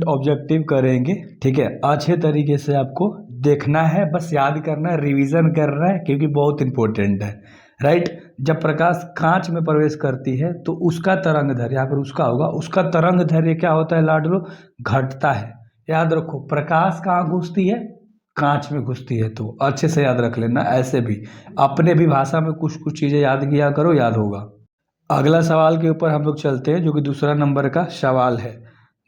Objective करेंगे, ठीक है। अच्छे तरीके से आपको देखना है, बस याद करना है, रिवीजन करना है, क्योंकि बहुत इंपॉर्टेंट है, राइट। जब प्रकाश कांच में प्रवेश करती है तो उसका तरंग दैर्घ्य, यहाँ पर उसका होगा, उसका तरंग दैर्घ्य क्या होता है लाडलो, घटता है। याद रखो, प्रकाश कहाँ घुसती है, कांच में घुसती है। तो अच्छे से याद रख लेना। ऐसे भी अपने भी भाषा में कुछ कुछ चीज़ें याद किया करो, याद होगा। अगला सवाल के ऊपर हम लोग चलते हैं, जो कि दूसरा नंबर का सवाल है।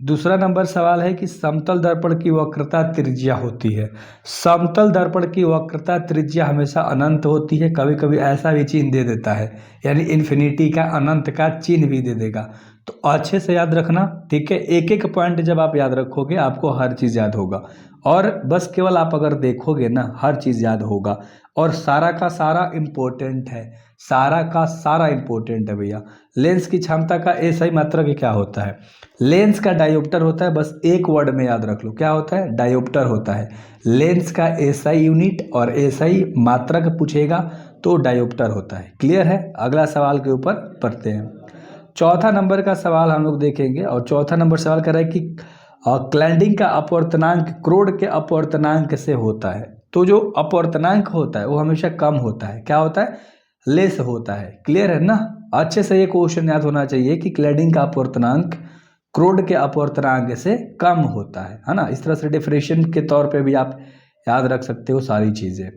दूसरा नंबर सवाल है कि समतल दर्पण की वक्रता त्रिज्या होती है। समतल दर्पण की वक्रता त्रिज्या हमेशा अनंत होती है, कभी कभी ऐसा भी चिन्ह दे देता है, यानी इन्फिनिटी का, अनंत का चिन्ह भी दे देगा। तो अच्छे से याद रखना, ठीक है। एक एक पॉइंट जब आप याद रखोगे आपको हर चीज़ याद होगा, और बस केवल आप अगर देखोगे ना हर चीज़ याद होगा। और सारा का सारा इम्पोर्टेंट है, सारा का सारा इम्पोर्टेंट है भैया। लेंस की क्षमता का एसआई मात्रक क्या होता है, लेंस का डायोप्टर होता है। बस एक वर्ड में याद रख लो, क्या होता है, डायोप्टर होता है। लेंस का एसआई यूनिट और एसआई मात्रक पूछेगा तो डायोप्टर होता है। क्लियर है। अगला सवाल के ऊपर पढ़ते हैं। चौथा नंबर का सवाल हम लोग देखेंगे, और चौथा नंबर सवाल कर रहा है कि क्लैंडिंग का अपवर्तनांक क्रोड के अपवर्तनांक से होता है। तो जो अपवर्तनांक होता है वो हमेशा कम होता है, क्या होता है, लेस होता है। क्लियर है ना। अच्छे से ये क्वेश्चन याद होना चाहिए कि क्लैडिंग का अपवर्तनांक क्रोड के अपवर्तनांक से कम होता है ना। इस तरह से डिफरेंशिएशन के तौर पे भी आप याद रख सकते हो सारी चीज़ें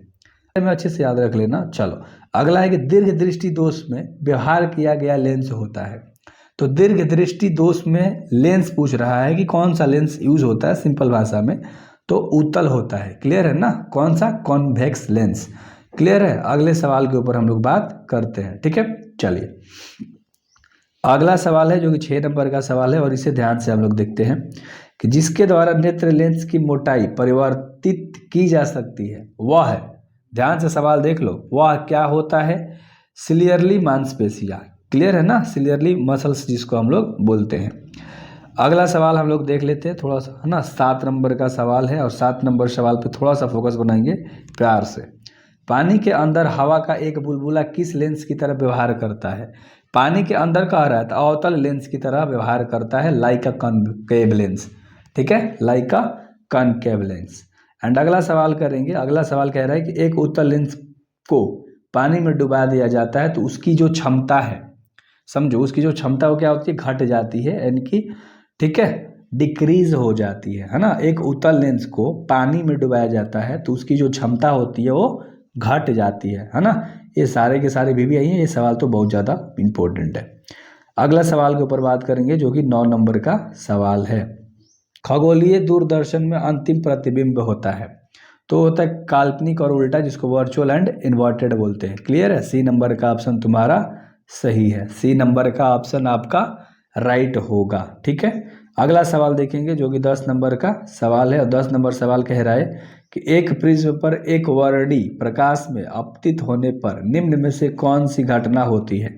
में, अच्छे से याद रख लेना। चलो अगला है कि दीर्घ दृष्टि दोष में व्यवहार किया गया लेंस होता है। तो दीर्घ दृष्टि दोष में लेंस पूछ रहा है कि कौन सा लेंस यूज होता है, सिंपल भाषा में तो उत्तल होता है। क्लियर है ना, कौन सा, कॉन्वेक्स लेंस। क्लियर है। अगले सवाल के ऊपर हम लोग बात करते हैं, ठीक है। चलिए अगला सवाल है जो कि 6 नंबर का सवाल है, और इसे ध्यान से हम लोग देखते हैं कि जिसके द्वारा नेत्र लेंस की मोटाई परिवर्तित की जा सकती है वह है, ध्यान से सवाल देख लो, वह क्या होता है, सिलियरली मांसपेशियां। क्लियर है ना, सिलियरली मसल्स जिसको हम लोग बोलते हैं। अगला सवाल हम लोग देख लेते हैं थोड़ा सा, है ना। 7 नंबर का सवाल है, और 7 नंबर सवाल पे थोड़ा सा फोकस बनाएंगे प्यार से। पानी के अंदर हवा का एक बुलबुला किस लेंस की तरह व्यवहार करता है। पानी के अंदर कह रहा है तो अवतल लेंस की तरह व्यवहार करता है, लाइक अ कॉनकेव लेंस, ठीक है, like a concave lens. And अगला सवाल करेंगे। अगला सवाल कह रहा है कि एक उत्तल लेंस को पानी में डुबा दिया जाता है तो उसकी जो क्षमता है, समझो उसकी जो क्षमता वो क्या होती है, घट जाती है, यानी कि ठीक है, डिक्रीज हो जाती है ना। एक उत्तल लेंस को पानी में डुबाया जाता है तो उसकी जो क्षमता होती है वो घट जाती है ना। ये सारे के सारे भी आई हैं, ये सवाल तो बहुत ज़्यादा इंपॉर्टेंट है। अगला सवाल के ऊपर बात करेंगे जो कि 9 नंबर का सवाल है। खगोलीय दूरदर्शन में अंतिम प्रतिबिंब होता है, तो होता है काल्पनिक और उल्टा, जिसको वर्चुअल एंड इन्वर्टेड बोलते हैं। क्लियर है। सी नंबर का ऑप्शन तुम्हारा सही है, सी नंबर का ऑप्शन आपका राइट होगा, ठीक है। अगला सवाल देखेंगे जो कि 10 नंबर का सवाल है, और 10 नंबर सवाल कह रहा है कि एक प्रिज्म पर एक वर्णी प्रकाश में आपतित होने पर निम्न में से कौन सी घटना होती है।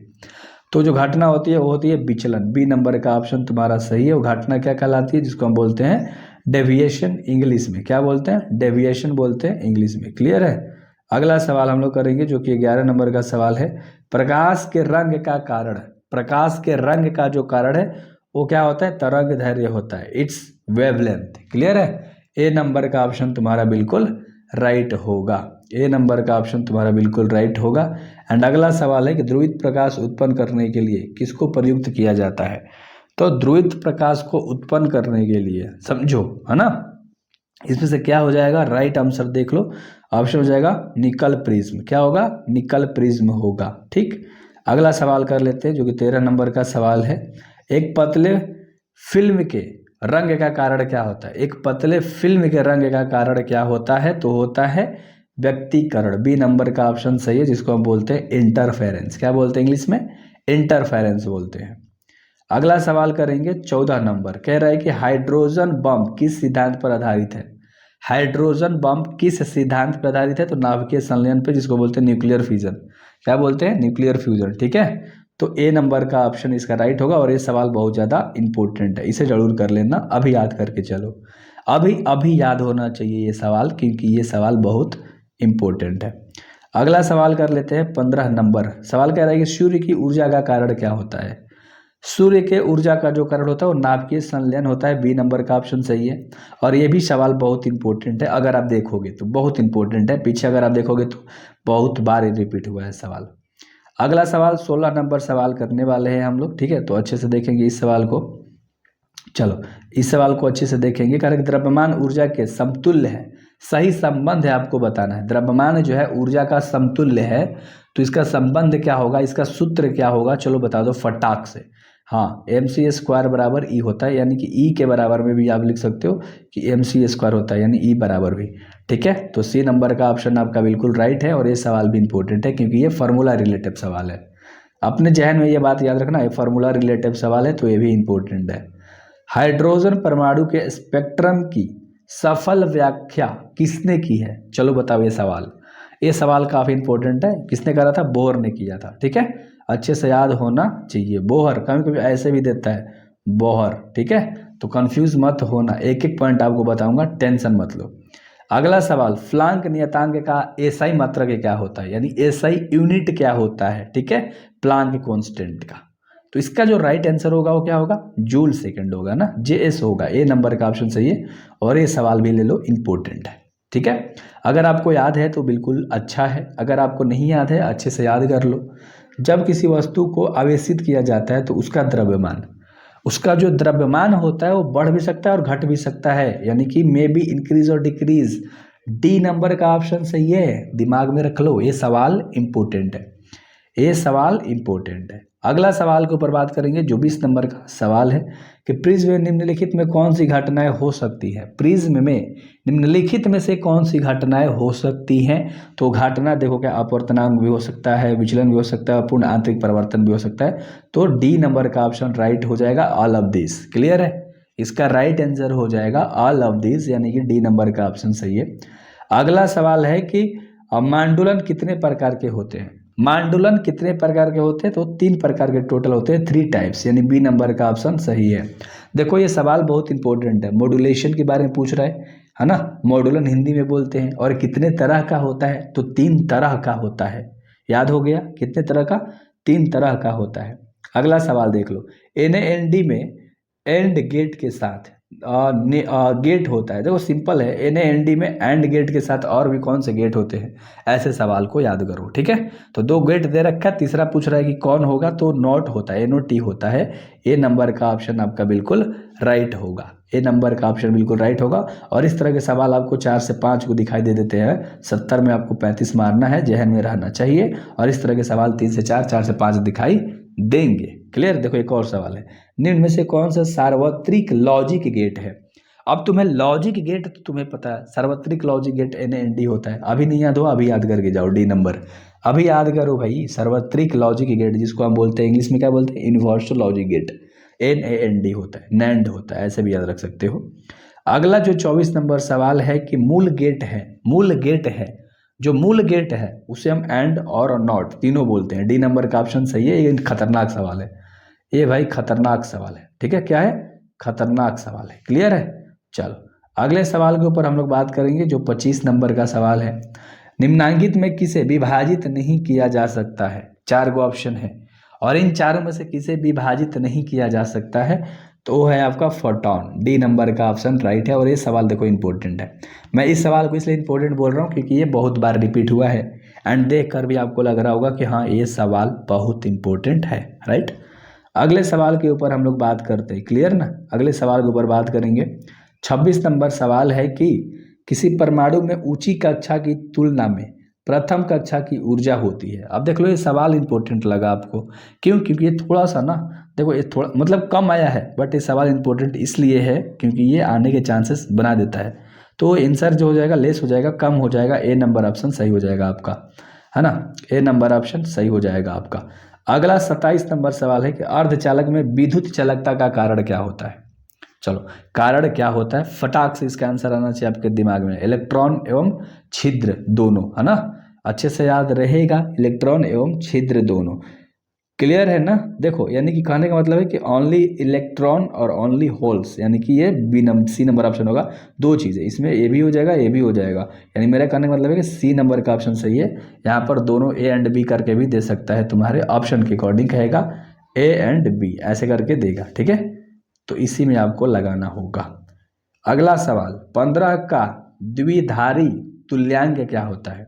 तो जो घटना होती है वो होती है विचलन। बी नंबर का ऑप्शन तुम्हारा सही है। वो घटना क्या कहलाती है, जिसको हम बोलते हैं डेविएशन, इंग्लिश में क्या बोलते हैं, डेविएशन बोलते हैं इंग्लिश में। क्लियर है। अगला सवाल हम लोग करेंगे जो कि 11 नंबर का सवाल है। प्रकाश के रंग का कारण, प्रकाश के रंग का जो कारण है वो क्या होता है, तरंग दैर्घ्य होता है, इट्स वेवलेंथ। क्लियर है। ए नंबर का ऑप्शन तुम्हारा बिल्कुल राइट होगा, ए नंबर का ऑप्शन तुम्हारा बिल्कुल राइट होगा। एंड अगला सवाल है कि ध्रुवित प्रकाश उत्पन्न करने के लिए किसको प्रयुक्त किया जाता है। तो ध्रुवित प्रकाश को उत्पन्न करने के लिए समझो, है ना, इसमें से क्या हो जाएगा, राइट आंसर देख लो, ऑप्शन हो जाएगा निकल प्रिज्म। क्या होगा, निकल प्रिज्म होगा, ठीक। अगला सवाल कर लेते हैं जो कि 13 नंबर का सवाल है। एक पतले फिल्म के रंग का कारण क्या होता है, एक पतले फिल्म के रंग का कारण क्या होता है, तो होता है व्यक्तीकरण। बी नंबर का ऑप्शन सही है, जिसको हम बोलते हैं इंटरफेरेंस। क्या बोलते हैं इंग्लिश में, इंटरफेरेंस बोलते हैं। अगला सवाल करेंगे 14 नंबर, कह रहा है कि हाइड्रोजन बम किस सिद्धांत पर आधारित है। हाइड्रोजन बम किस सिद्धांत पर आधारित है, तो नाभिकीय संलयन पे, जिसको बोलते हैं न्यूक्लियर फ्यूजन। क्या बोलते हैं, न्यूक्लियर फ्यूजन, ठीक है। तो ए नंबर का ऑप्शन इसका राइट होगा, और ये सवाल बहुत ज़्यादा इंपॉर्टेंट है, इसे जरूर कर लेना, अभी याद करके चलो, अभी अभी याद होना चाहिए ये सवाल, क्योंकि ये सवाल बहुत इंपॉर्टेंट है। अगला सवाल कर लेते हैं 15 नंबर। सवाल कह रहा है कि सूर्य की ऊर्जा का कारण क्या होता है। सूर्य के ऊर्जा का जो कारण होता है वो नाभिकीय संलयन होता है, बी नंबर का ऑप्शन सही है। और ये भी सवाल बहुत इंपॉर्टेंट है, अगर आप देखोगे तो बहुत इंपॉर्टेंट है, पीछे अगर आप देखोगे तो बहुत बार रिपीट हुआ है सवाल। अगला सवाल 16 नंबर सवाल करने वाले हैं हम लोग, ठीक है, तो अच्छे से देखेंगे इस सवाल को। चलो इस सवाल को अच्छे से देखेंगे। कारण द्रव्यमान ऊर्जा के समतुल्य है, सही संबंध है आपको बताना है। द्रव्यमान जो है ऊर्जा का समतुल्य है, तो इसका संबंध क्या होगा, इसका सूत्र क्या होगा, चलो बता दो फटाक से। हाँ, mc² बराबर ई होता है, यानी कि ई के बराबर में भी आप लिख सकते हो कि mc² होता है, यानी ई बराबर भी। ठीक है, तो सी नंबर का ऑप्शन आपका बिल्कुल राइट है। और ये सवाल भी इंपॉर्टेंट है क्योंकि ये फार्मूला रिलेटिव सवाल है। अपने जहन में ये बात याद रखना, ये फार्मूला रिलेटिव सवाल है, तो ये भी इंपॉर्टेंट है। हाइड्रोजन परमाणु के स्पेक्ट्रम की सफल व्याख्या किसने की है, चलो बताओ ये सवाल काफ़ी इंपॉर्टेंट है। किसने करा था, बोहर ने किया था। ठीक है, अच्छे से याद होना चाहिए। बोहर, कभी कभी ऐसे भी देता है बोहर, ठीक है, तो कंफ्यूज मत होना, एक एक पॉइंट आपको बताऊंगा, टेंशन मत लो। अगला सवाल, फ्लांक नियतांक का एसआई मात्रक क्या होता है, यानी एसआई यूनिट क्या होता है, ठीक है, प्लांक कांस्टेंट का। तो इसका जो राइट आंसर होगा वो क्या होगा, जूल सेकंड होगा ना, जेएस होगा, ए नंबर का ऑप्शन सही है। और ये सवाल भी ले लो, इंपॉर्टेंट है। ठीक है, अगर आपको याद है तो बिल्कुल अच्छा है, अगर आपको नहीं याद है अच्छे से याद कर लो। जब किसी वस्तु को आवेशित किया जाता है तो उसका जो द्रव्यमान होता है वो बढ़ भी सकता है और घट भी सकता है, यानी कि मे बी इंक्रीज और डिक्रीज। डी नंबर का ऑप्शन सही है, दिमाग में रख लो, ये सवाल इंपॉर्टेंट है, ये सवाल इंपॉर्टेंट है। अगला सवाल के ऊपर बात करेंगे, जो 20 नंबर का सवाल है कि प्रिज्म में निम्नलिखित में कौन सी घटनाएं हो सकती है। प्रिज्म में निम्नलिखित में से कौन सी घटनाएं हो सकती हैं, तो घटना देखो क्या, अपवर्तनांक भी हो सकता है, विचलन भी हो सकता है, पूर्ण आंतरिक परिवर्तन भी हो सकता है। तो डी नंबर का ऑप्शन राइट हो जाएगा, ऑल ऑफ दिस। क्लियर है, इसका राइट आंसर हो जाएगा ऑल ऑफ दिस, यानी कि डी नंबर का ऑप्शन सही है। अगला सवाल है कि मांडुलन कितने प्रकार के होते हैं। मांडुलन कितने प्रकार के होते हैं, तो 3 प्रकार के टोटल होते हैं, 3 टाइप्स, यानी बी नंबर का ऑप्शन सही है। देखो ये सवाल बहुत इंपॉर्टेंट है, मॉड्यूलेशन के बारे में पूछ रहा है ना। मॉड्यूलन हिंदी में बोलते हैं, और कितने तरह का होता है, तो 3 तरह का होता है। याद हो गया, कितने तरह का, 3 तरह का होता है। अगला सवाल देख लो, NAND में एंड गेट के साथ गेट होता है। देखो सिंपल है, NAND में एंड गेट के साथ और भी कौन से गेट होते हैं, ऐसे सवाल को याद करो। ठीक है, तो 2 गेट दे रखा है, तीसरा पूछ रहा है कि कौन होगा, तो नॉट होता है, NOT होता है। ए नंबर का ऑप्शन आपका बिल्कुल राइट होगा, ए नंबर का ऑप्शन बिल्कुल राइट होगा। और इस तरह के सवाल आपको 4 से 5 को दिखाई दे देते हैं, 70 में आपको 35 मारना है, जहन में रहना चाहिए। और इस तरह के सवाल 3 से 4, 4 से 5 दिखाई देंगे। क्लियर, देखो एक और सवाल है, निम्न में से कौन सा सार्वत्रिक लॉजिक गेट है। अब तुम्हें लॉजिक गेट तो तुम्हें पता है, सार्वत्रिक लॉजिक गेट NAND होता है। अभी नहीं याद हो, अभी याद करके जाओ, डी नंबर अभी याद करो भाई। सार्वत्रिक लॉजिक गेट, जिसको हम बोलते हैं इंग्लिश में क्या बोलते हैं, यूनिवर्सल लॉजिक गेट, NAND होता है, नैंड होता है, ऐसे भी याद रख सकते हो। अगला जो 24 नंबर सवाल है कि मूल गेट है, जो मूल गेट है उसे हम एंड और नॉट तीनों बोलते हैं। डी नंबर का ऑप्शन सही है। ये खतरनाक सवाल है, ये भाई खतरनाक सवाल है। ठीक है, क्या है, खतरनाक सवाल है। क्लियर है, चलो अगले सवाल के ऊपर हम लोग बात करेंगे, जो 25 नंबर का सवाल है। निम्नांकित में किसे विभाजित नहीं किया जा सकता है। 4 गो ऑप्शन है, और इन चारों में से किसे विभाजित नहीं किया जा सकता है, तो वो है आपका फोटॉन। डी नंबर का ऑप्शन राइट है। और ये सवाल देखो इंपॉर्टेंट है, मैं इस सवाल को इसलिए इंपॉर्टेंट बोल रहा हूँ क्योंकि ये बहुत बार रिपीट हुआ है, एंड देख कर भी आपको लग रहा होगा कि हाँ ये सवाल बहुत इंपॉर्टेंट है, राइट। अगले सवाल के ऊपर हम लोग बात करते हैं, क्लियर ना। अगले सवाल के ऊपर बात करेंगे, 26 नंबर सवाल है कि किसी परमाणु में ऊंची कक्षा की तुलना में प्रथम कक्षा की ऊर्जा होती है। अब देख लो ये सवाल इंपॉर्टेंट लगा आपको, क्यों, क्योंकि ये थोड़ा सा ना, देखो ये थोड़ा मतलब कम आया है, बट ये सवाल इंपॉर्टेंट इसलिए है क्योंकि ये आने के चांसेस बना देता है। तो आंसर जो हो जाएगा लेस हो जाएगा, कम हो जाएगा, ए नंबर ऑप्शन सही हो जाएगा आपका, है ना, ए नंबर ऑप्शन सही हो जाएगा आपका। अगला 27 नंबर सवाल है कि अर्धचालक में विद्युत चालकता का कारण क्या होता है। चलो कारण क्या होता है, फटाक से इसका आंसर आना चाहिए आपके दिमाग में, इलेक्ट्रॉन एवं छिद्र दोनों, है ना, अच्छे से याद रहेगा, इलेक्ट्रॉन एवं छिद्र दोनों। क्लियर है ना। देखो यानी कि कहने का मतलब है कि ओनली इलेक्ट्रॉन और ओनली होल्स, यानी कि ये सी नंबर ऑप्शन होगा। 2 चीज़ें इसमें, ए भी हो जाएगा, ए भी हो जाएगा, यानी मेरा कहने का मतलब है कि सी नंबर का ऑप्शन सही है। यहाँ पर दोनों ए एंड बी करके भी दे सकता है, तुम्हारे ऑप्शन के अकॉर्डिंग कहेगा ए एंड बी ऐसे करके देगा, ठीक है। तो इसी में आपको लगाना होगा। अगला सवाल, 15 का द्विधारी तुल्यांक क्या होता है?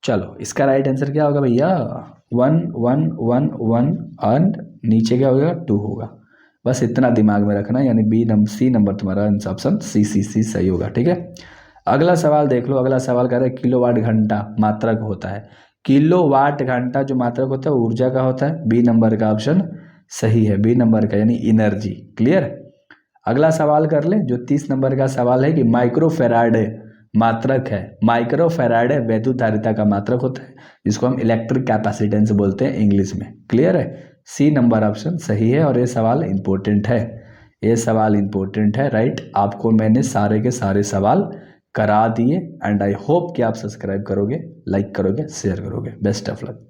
चलो इसका राइट आंसर क्या होगा भैया? 1 1 1 1 एंड नीचे क्या होगा? 2 होगा। बस इतना दिमाग में रखना, यानी सी नंबर तुम्हारा ऑप्शन सी सही होगा, ठीक है। अगला सवाल देख लो। अगला सवाल कह रहा है किलोवाट घंटा मात्रक होता है। किलोवाट घंटा जो मात्रक होता है ऊर्जा का होता है। बी नंबर का ऑप्शन सही है, बी नंबर का, यानी एनर्जी। क्लियर। अगला सवाल कर ले, जो 30 नंबर का सवाल है कि माइक्रोफेराड मात्रक है। माइक्रोफेराड वैद्युत धारिता का मात्रक होता है, जिसको हम इलेक्ट्रिक कैपेसिटेंस बोलते हैं इंग्लिश में। क्लियर है। सी नंबर ऑप्शन सही है और ये सवाल इंपॉर्टेंट है, ये सवाल इंपॉर्टेंट है, राइट। आपको मैंने सारे के सारे सवाल करा दिए एंड आई होप कि आप सब्सक्राइब करोगे, लाइक करोगे, शेयर करोगे। Best of luck.